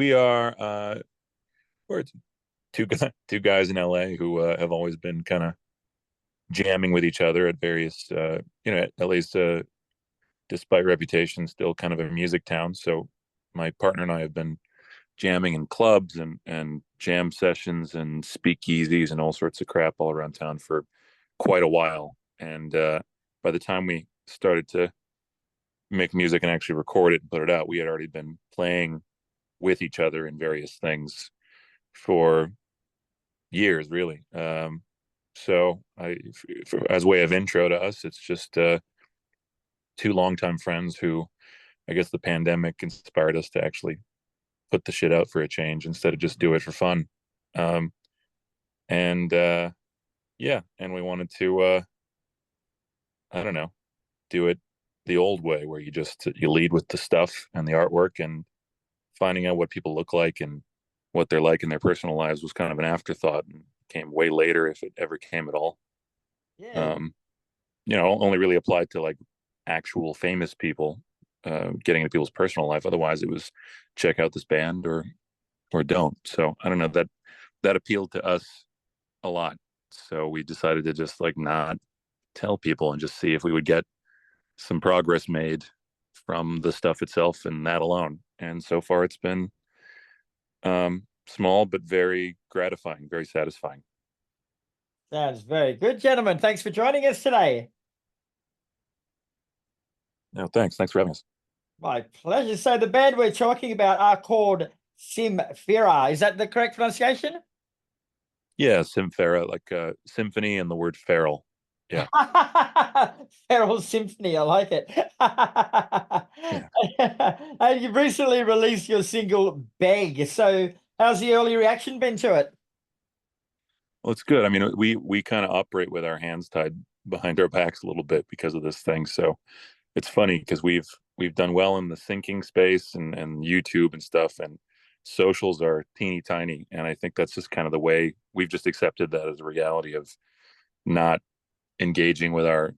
We are we're two guys in LA who have always been kind of jamming with each other at various at least despite reputation still kind of a music town. So my partner and I have been jamming in clubs and jam sessions and speakeasies and all sorts of crap all around town for quite a while. And by the time we started to make music and actually record it and put it out, we had already been playing with each other in various things for years, really. So as way of intro to us, it's just two longtime friends who I guess the pandemic inspired us to actually put the shit out for a change instead of just do it for fun. Um, and yeah, and we wanted to I don't know, do it the old way where you lead with the stuff and the artwork, and finding out what people look like and what they're like in their personal lives was kind of an afterthought and came way later, if it ever came at all. Yeah. Um, only really applied to like actual famous people, getting into people's personal life. Otherwise, it was check out this band or don't. So I don't know, that appealed to us a lot. So we decided to just like not tell people and just see if we would get some progress made from the stuff itself and that alone. And so far, it's been small but very gratifying, very satisfying. Sounds very good, gentlemen. Thanks for joining us today. No, thanks for having us. My pleasure. So the band we're talking about are called Sym Fera. Is that the correct pronunciation? Yeah, Sym Fera, like symphony and the word feral. Yeah, Feral Symphony. I like it. yeah. And you've recently released your single Beg. So how's the early reaction been to it? Well, it's good. I mean, we kind of operate with our hands tied behind our backs a little bit because of this thing. So it's funny because we've done well in the syncing space and YouTube and stuff, and socials are teeny tiny. And I think that's just kind of the way we've just accepted that as a reality of not engaging with our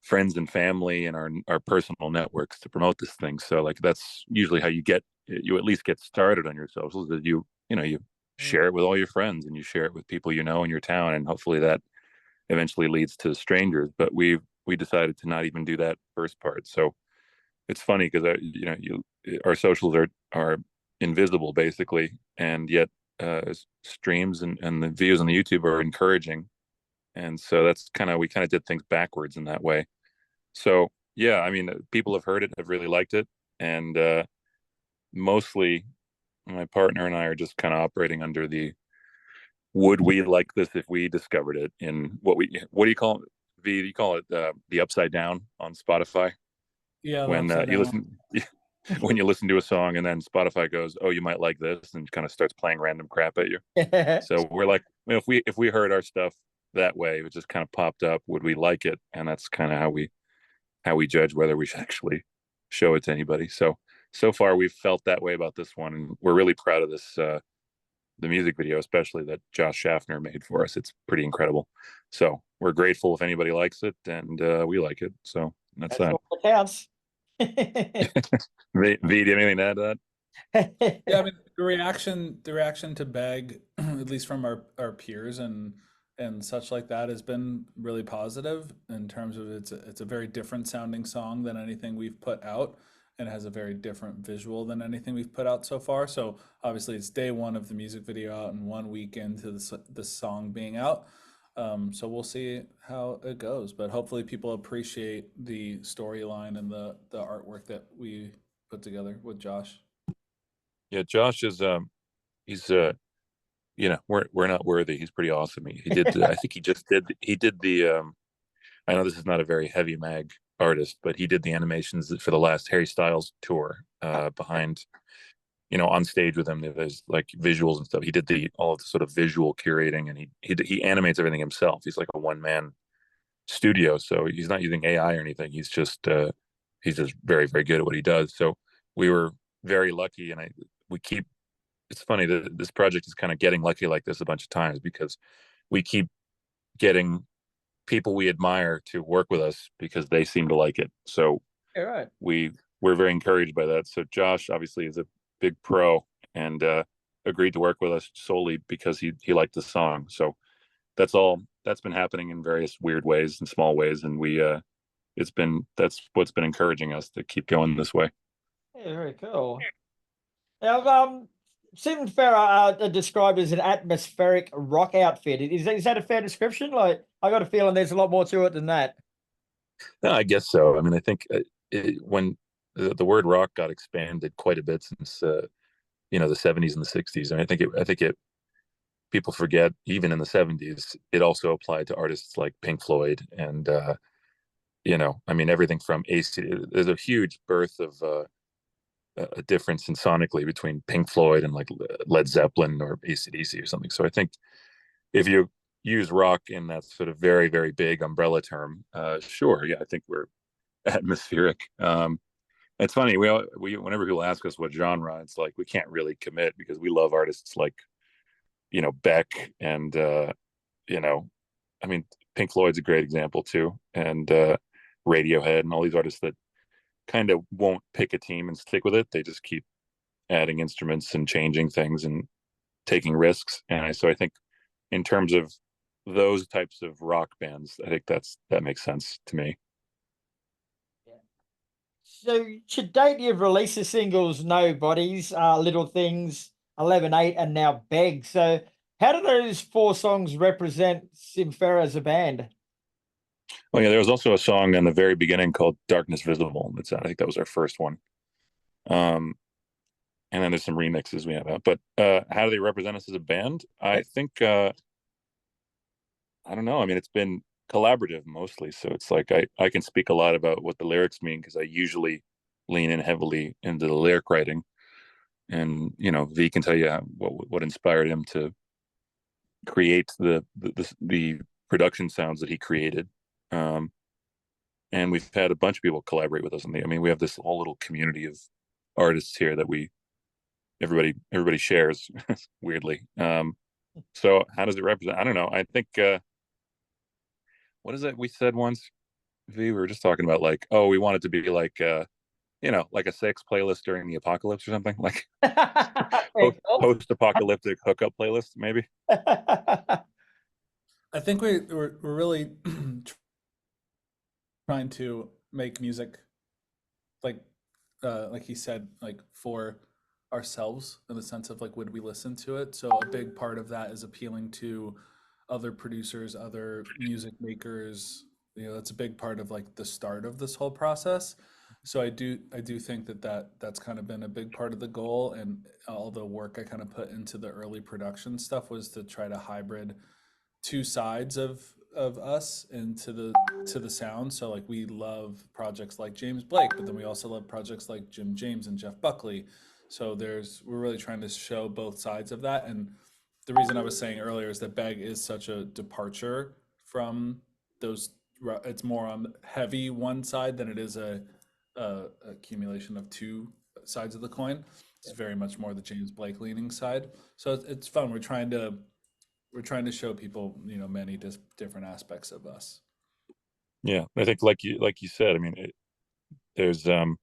friends and family and our personal networks to promote this thing. So like that's usually how you at least get started on your socials, that you Mm. share it with all your friends and you share it with people you know in your town, and hopefully that eventually leads to strangers. But we decided to not even do that first part. So it's funny because our socials are invisible basically, and yet streams and the views on the YouTube are encouraging. And so we kind of did things backwards in that way. So yeah, I mean, people have heard it, have really liked it, and mostly my partner and I are just kind of operating under the would we like this if we discovered it in what do you call it? V, do you call it the upside down on Spotify? Yeah, the When upside you down. listen when you listen to a song and then Spotify goes, "Oh, you might like this," and kind of starts playing random crap at you. So we're like, if we heard our stuff that way, it just kind of popped up, would we like it? And that's kind of how we judge whether we should actually show it to anybody. So far we've felt that way about this one, and we're really proud of this the music video, especially that Josh Schaffner made for us. It's pretty incredible. So we're grateful if anybody likes it, and we like it. So that's That's that. all that counts. V, do you have anything to add to Yeah, I mean the reaction to Beg, at least from our peers and such like that, has been really positive in terms of it's a very different sounding song than anything we've put out, and it has a very different visual than anything we've put out so far. So obviously it's day one of the music video out and 1 week into the song being out. So we'll see how it goes, but hopefully people appreciate the storyline and the artwork that we put together with Josh. Yeah, Josh is he's we're not worthy. He's pretty awesome. He did I think he did the I know this is not a very heavy mag artist, but he did the animations for the last Harry Styles tour behind, on stage with him. There's like visuals and stuff. He did all of the sort of visual curating, and he animates everything himself. He's like a one man studio, so he's not using AI or anything. He's just very very good at what he does. So we were very lucky, and we keep. It's funny that this project is kind of getting lucky like this a bunch of times because we keep getting people we admire to work with us because they seem to like it. So All right. we're very encouraged by that. So Josh obviously is a big pro and agreed to work with us solely because he liked the song. So that's been happening in various weird ways and small ways, and that's what's been encouraging us to keep going this way. Yeah, very cool. Now, Sym Fera are described as an atmospheric rock outfit. Is that a fair description? Like, I got a feeling there's a lot more to it than that. No, I guess so. I mean, I think when the word rock got expanded quite a bit since the 70s and the 60s, and I think it people forget even in the 70s it also applied to artists like Pink Floyd and I mean everything from AC. There's a huge birth of a difference in sonically between Pink Floyd and like Led Zeppelin or AC/DC or something. So I think if you use rock in that sort of very, very big umbrella term, sure, yeah, I think we're atmospheric. It's funny, we whenever people ask us what genre, it's like we can't really commit because we love artists like Beck and I mean Pink Floyd's a great example too, and Radiohead and all these artists that kind of won't pick a team and stick with it. They just keep adding instruments and changing things and taking risks. So I think in terms of those types of rock bands, I think that makes sense to me. So to date, you've released the singles "No Bodies," "Little Things," 11/8, and now "Beg." So how do those four songs represent Sym Fera as a band? Oh yeah, there was also a song in the very beginning called "Darkness Visible." I think that was our first one. Um, and then there's some remixes we have out. But how do they represent us as a band? I think I don't know. I mean, it's been collaborative mostly, so it's like I can speak a lot about what the lyrics mean because I usually lean in heavily into the lyric writing, and V can tell you what inspired him to create the production sounds that he created. Um, and we've had a bunch of people collaborate with us. I mean, we have this whole little community of artists here that everybody shares weirdly. So how does it represent? I don't know. I think what is it we said once? V, we were just talking about like, oh, we want it to be like like a sex playlist during the apocalypse or something, like Very cool. post-apocalyptic hookup playlist, maybe. I think we're really trying to make music like he said, like for ourselves in the sense of like would we listen to it? So a big part of that is appealing to other producers, other music makers. That's a big part of like the start of this whole process. So I do think that's kind of been a big part of the goal, and all the work I kind of put into the early production stuff was to try to hybrid two sides of us into the sound. So like we love projects like James Blake, but then we also love projects like Jim James and Jeff Buckley. So we're really trying to show both sides of that. And the reason I was saying earlier is that Beg is such a departure from those. It's more on the heavy one side than it is a accumulation of two sides of the coin. It's very much more the James Blake leaning side. So it's fun. We're trying to show people, many different aspects of us. Yeah, I think like you said, I mean, there's when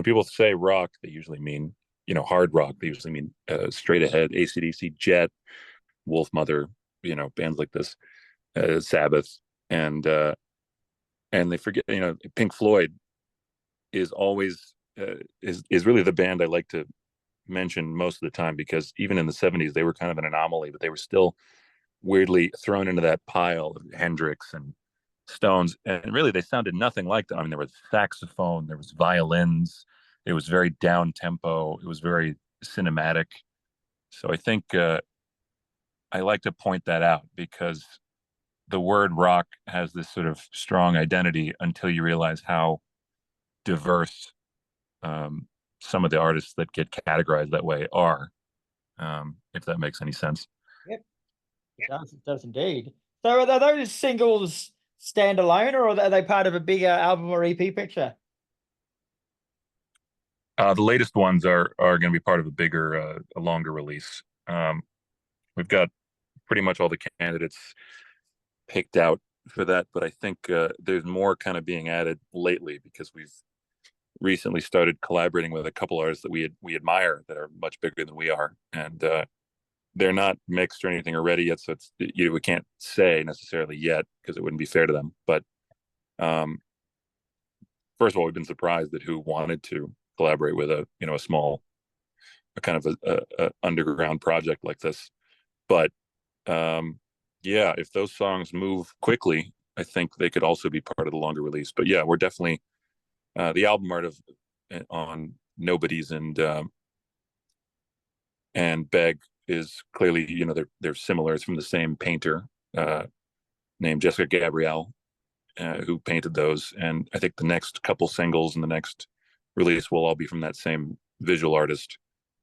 people say rock, they usually mean hard rock. They usually mean straight ahead, AC/DC, Jet, Wolf Mother, bands like this, Sabbath, and they forget, Pink Floyd is always is really the band I like to mention most of the time because even in the 70s they were kind of an anomaly, but they were still weirdly thrown into that pile of Hendrix and Stones, and really they sounded nothing like them. I mean, there was saxophone, there was violins, it was very down tempo, it was very cinematic. So I think I like to point that out because the word rock has this sort of strong identity until you realize how diverse some of the artists that get categorized that way are, if that makes any sense. Yep, it does indeed. So are those singles standalone, or are they part of a bigger album or EP picture? The latest ones are going to be part of a bigger, a longer release. We've got pretty much all the candidates picked out for that, but I think there's more kind of being added lately because recently started collaborating with a couple artists that we admire that are much bigger than we are, and they're not mixed or anything or ready yet, so it's we can't say necessarily yet because it wouldn't be fair to them. But um, first of all, we've been surprised at who wanted to collaborate with a small, a kind of a underground project like this. But yeah, if those songs move quickly, I think they could also be part of the longer release. But yeah, we're definitely the album art of on Nobody's and Beg is clearly, they're similar. It's from the same painter named Jessica Gabrielle, who painted those. And I think the next couple singles and the next release will all be from that same visual artist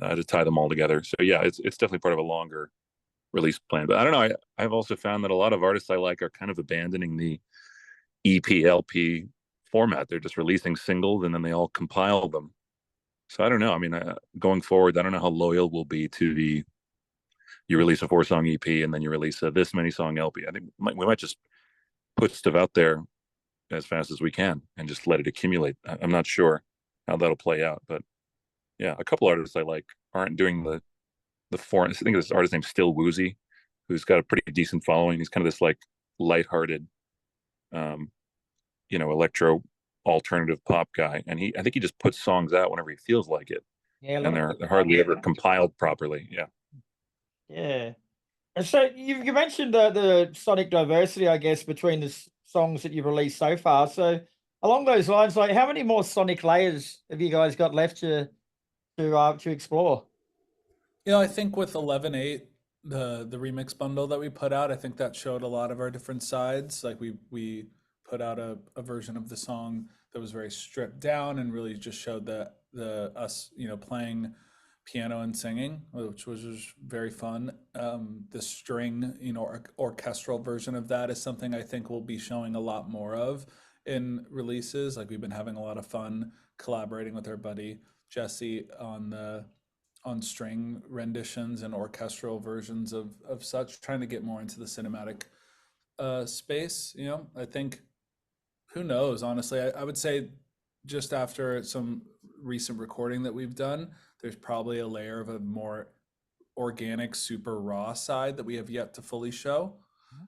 to tie them all together. So yeah, it's definitely part of a longer release plan. But I don't know. I've also found that a lot of artists I like are kind of abandoning the EP LP format. They're just releasing singles and then they all compile them. So I don't know. I mean, going forward, I don't know how loyal we'll be to you release a 4-song EP and then you release a this many song LP. I think we might just put stuff out there as fast as we can and just let it accumulate. I'm not sure how that'll play out, but yeah, a couple artists I like aren't doing the foreign. I think this artist named Still Woozy, who's got a pretty decent following. He's kind of this like lighthearted, electro alternative pop guy, and I think he just puts songs out whenever he feels like it, Yeah, and they're hardly ever compiled properly. Yeah. Yeah. And so you mentioned the sonic diversity, I guess, between the songs that you've released so far. So along those lines, like how many more sonic layers have you guys got left to explore? I think with 11.8, the remix bundle that we put out, I think that showed a lot of our different sides. Like we put out a version of the song that was very stripped down and really just showed the us, playing piano and singing, which was just very fun. The string, orchestral version of that is something I think we'll be showing a lot more of in releases. Like we've been having a lot of fun collaborating with our buddy Jesse on string renditions and orchestral versions of such, trying to get more into the cinematic space. I think, who knows, honestly, I would say just after some recent recording that we've done, there's probably a layer of a more organic, super raw side that we have yet to fully show.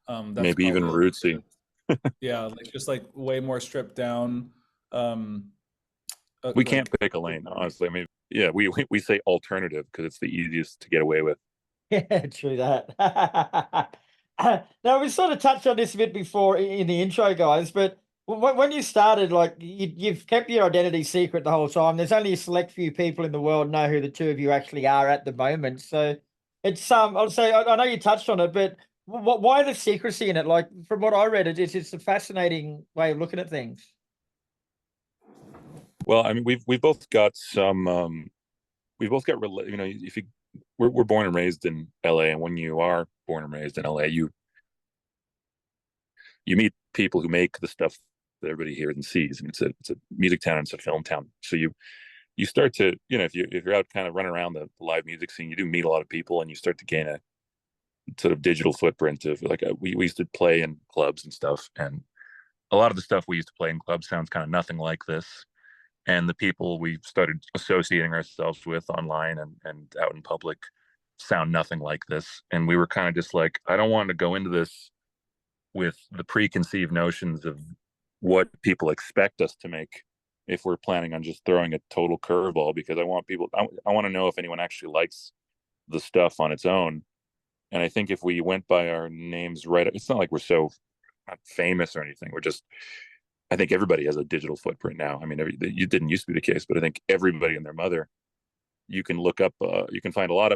That's Maybe even probably, rootsy. yeah, like just like way more stripped down. We can't Like, pick a lane, honestly. I mean, yeah, we say alternative because it's the easiest to get away with. Yeah, true that. Now we sort of touched on this a bit before in the intro, guys, but when you started, like you've kept your identity secret the whole time. There's only a select few people in the world know who the two of you actually are at the moment. So it's I'll say I know you touched on it, but why the secrecy in it? Like from what I read, it's a fascinating way of looking at things. Well, I mean, we've both got some. We've both got, if we're born and raised in LA, and when you are born and raised in LA, you meet people who make the stuff that everybody hears and sees, and it's a music town and it's a film town. So you start to, if you're out kind of running around the live music scene, you do meet a lot of people, and you start to gain a sort of digital footprint of like we used to play in clubs and stuff, and a lot of the stuff we used to play in clubs sounds kind of nothing like this. And the people we started associating ourselves with online and out in public sound nothing like this. And we were kind of just like, I don't want to go into this with the preconceived notions of what people expect us to make if we're planning on just throwing a total curveball, because I want to know if anyone actually likes the stuff on its own. And I think if we went by our names right, it's not like we're so not famous or anything. I think everybody has a digital footprint now. I mean, it didn't used to be the case, but I think everybody and their mother, you can look up, you can find a lot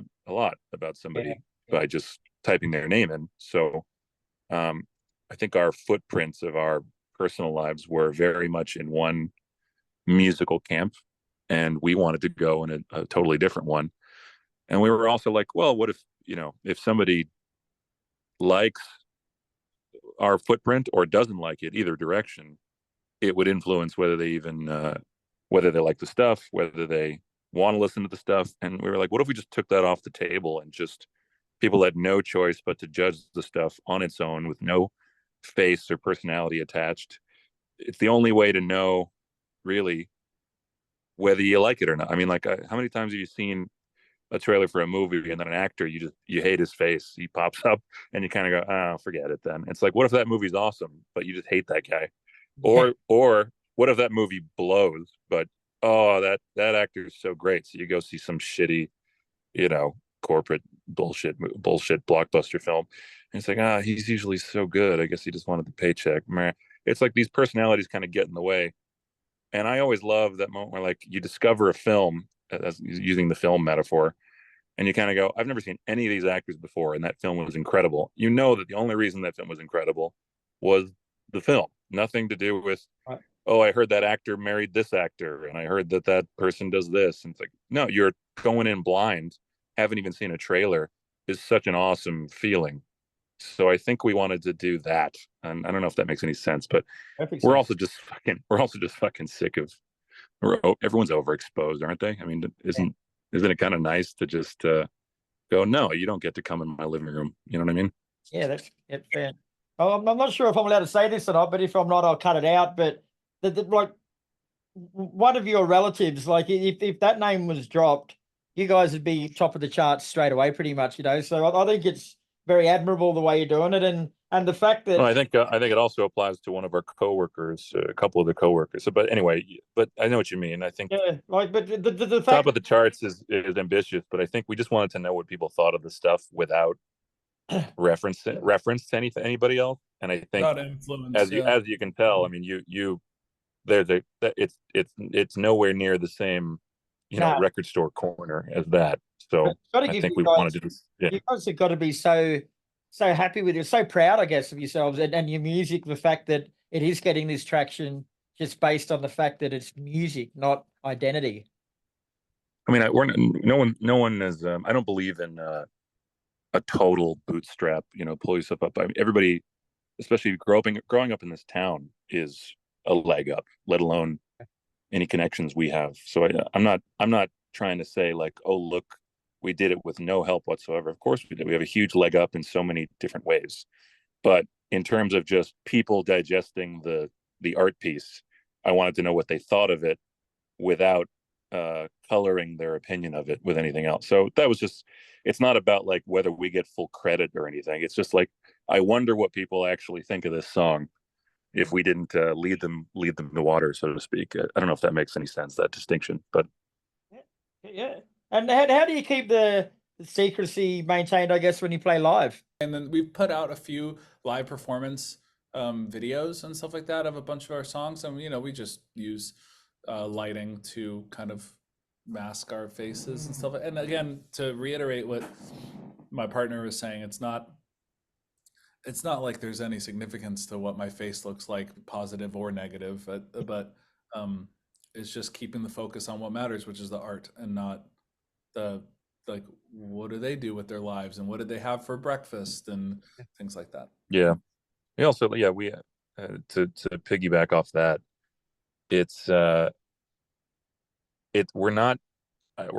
about somebody by just typing their name in. So I think our footprints of our personal lives were very much in one musical camp, and we wanted to go in a totally different one. And we were also like, well, what if somebody likes our footprint or doesn't like it, either direction, it would influence whether they even whether they like the stuff, whether they want to listen to the stuff. And we were like, what if we just took that off the table and just people had no choice but to judge the stuff on its own with no face or personality attached? It's the only way to know really whether you like it or not. I mean, like, how many times have you seen a trailer for a movie and then an actor you hate his face, he pops up and you kind of go, oh, forget it. Then it's like, what if that movie's awesome but you just hate that guy? Yeah. Or what if that movie blows but oh, that actor is so great, so you go see some shitty, corporate bullshit blockbuster film, and it's like, he's usually so good, I guess he just wanted the paycheck. It's like these personalities kind of get in the way. And I always love that moment where, like, you discover a film, as using the film metaphor, and you kind of go, I've never seen any of these actors before, and that film was incredible. You know that the only reason that film was incredible was the film, nothing to do with, Right. oh, I heard that actor married this actor, and I heard that that person does this. And it's like, no, you're going in blind, haven't even seen a trailer, is such an awesome feeling. So I think we wanted to do that, and I don't know if that makes any sense, but Perfect we're sense. also just fucking sick of, everyone's overexposed, aren't they? I mean, isn't it kind of nice to just go, no, you don't get to come in my living room. You know what I mean? Yeah, that's fair. Oh, I'm not sure if I'm allowed to say this or not, but if I'm not, I'll cut it out. But like one of your relatives, like if that name was dropped, you guys would be top of the charts straight away, pretty much. So I think it's very admirable the way you're doing it, and the fact that Well, I think it also applies to one of our coworkers, a couple of the coworkers. So, but anyway, but I know what you mean. I think yeah, like but the top fact of the charts is ambitious, but I think we just wanted to know what people thought of the stuff without reference to anybody else. And I think, Without influence, as you can tell, I mean, there's it's nowhere near the same, no, record store corner as that. So got to I give think you we guys. wanted to just, yeah. You guys have got to be so happy with you, so proud, I guess, of yourselves and your music. The fact that it is getting this traction just based on the fact that it's music, not identity. I mean, no one is. I don't believe in a total bootstrap. Pull yourself up. I mean, everybody, especially growing up in this town, is a leg up. Let alone any connections we have. So I'm not trying to say, like, oh, look, we did it with no help whatsoever. Of course we did. We have a huge leg up in so many different ways. But in terms of just people digesting the art piece, I wanted to know what they thought of it without coloring their opinion of it with anything else. So that was just, it's not about like whether we get full credit or anything. It's just like, I wonder what people actually think of this song if we didn't lead them to water, so to speak. I don't know if that makes any sense, that distinction, but Yeah. And how do you keep the secrecy maintained, I guess, when you play live? And then we've put out a few live performance videos and stuff like that of a bunch of our songs, and we just use lighting to kind of mask our faces and stuff. And again, to reiterate what my partner was saying, it's not like there's any significance to what my face looks like, positive or negative, but it's just keeping the focus on what matters, which is the art, and not the, like, what do they do with their lives and what did they have for breakfast and things like that. yeah. We also, yeah, we to piggyback off that, it's we're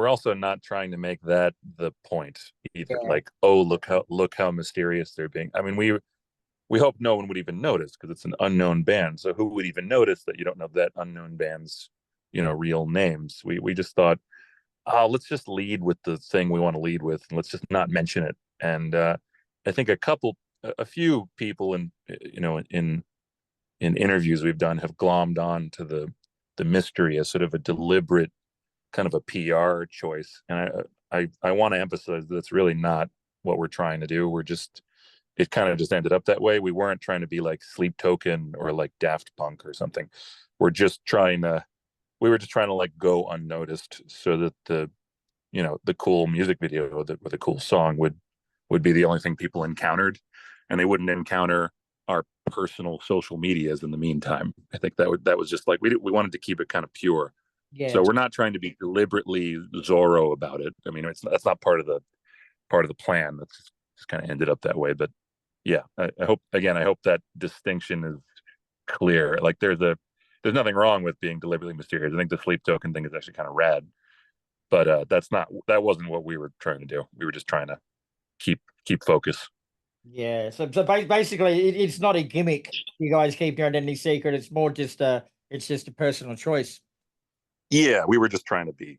also not trying to make that the point either. Yeah. Like, oh, look how mysterious they're being. I mean, we hope no one would even notice, because it's an unknown band. So who would even notice that you don't know that unknown band's real names? We just thought, oh, let's just lead with the thing we want to lead with, and let's just not mention it. And I think a few people in interviews we've done have glommed on to the mystery as sort of a deliberate kind of a PR choice. And I want to emphasize that it's really not what we're trying to do. It kind of just ended up that way. We weren't trying to be like Sleep Token or like Daft Punk or something. We were just trying to like go unnoticed, so that the cool music video with a cool song would be the only thing people encountered, and they wouldn't encounter our personal social medias in the meantime. I think that was just like, we wanted to keep it kind of pure. Yeah. So we're not trying to be deliberately Zorro about it. I mean, that's not part of the plan. That's just kind of ended up that way. But yeah, I hope that distinction is clear. Like, there's nothing wrong with being deliberately mysterious. I think the Sleep Token thing is actually kind of rad. But that wasn't what we were trying to do. We were just trying to keep focus. Yeah. So basically, it's not a gimmick. You guys keep your identity secret. It's more just it's just a personal choice. Yeah, we were just trying to be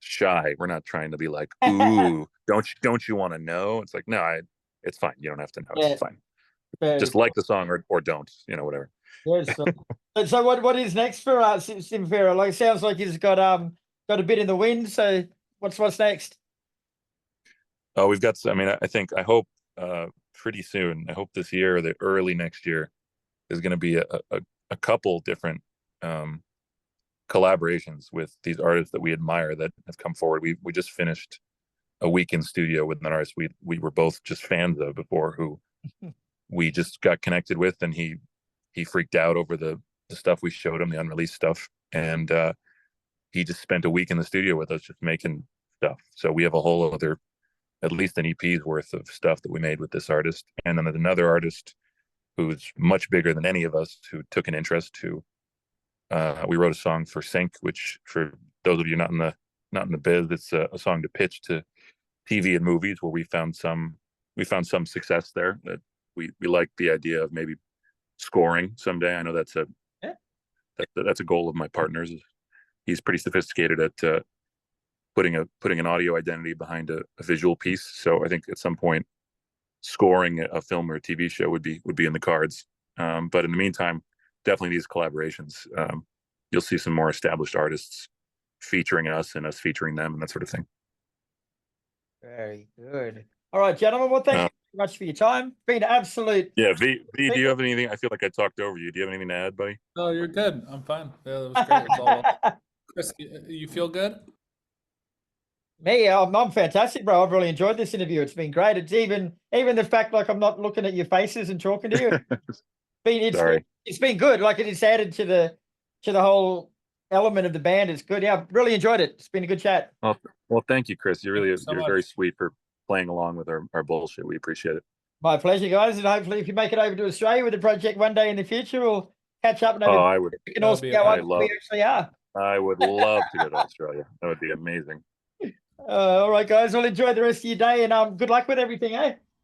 shy. We're not trying to be like, ooh, don't you want to know? It's like, no, it's fine. You don't have to know. Yeah, It's fine. very Just like the song or don't, whatever. yes. So what is next for Sym Fera? Like, it sounds like he's got a bit in the wind. So what's next? Oh, we've got. I mean, I hope pretty soon. I hope this year or the early next year is going to be a couple different um, collaborations with these artists that we admire that have come forward. We just finished a week in studio with an artist we were both just fans of before, who we just got connected with, and he freaked out over the stuff we showed him, the unreleased stuff, and he just spent a week in the studio with us just making stuff. So we have a whole other, at least an EP's worth of stuff that we made with this artist. And then there's another artist who's much bigger than any of us who took an interest to. We wrote a song for Sync, which for those of you not in the biz, it's a song to pitch to TV and movies, where we found some success there. That we like the idea of maybe scoring someday. I know that's Yeah. that's a goal of my partner's. He's pretty sophisticated at putting an audio identity behind a visual piece. So I think at some point, scoring a film or a TV show would be in the cards. But in the meantime, definitely these collaborations. You'll see some more established artists featuring us and us featuring them and that sort of thing. Very good. All right, gentlemen. Well, thank you very much for your time. It's been an absolute. Yeah, V, do you have anything? I feel like I talked over you. Do you have anything to add, buddy? No, you're good. I'm fine. Yeah, that was great. It's all well. Chris, you feel good? Me, I'm fantastic, bro. I've really enjoyed this interview. It's been great. It's even the fact like I'm not looking at your faces and talking to you. Sorry. It's been good. Like it's added to the whole element of the band. It's good. Yeah, I've really enjoyed it. It's been a good chat. Well, thank you, Chris. You're much. very sweet for playing along with our bullshit. We appreciate it. My pleasure, guys. And hopefully, if you make it over to Australia with the project one day in the future, we'll catch up and Oh, I would. we can all see how wonderful we actually are. I would love to go to Australia. That would be amazing. All right, guys. Well, enjoy the rest of your day and good luck with everything, eh?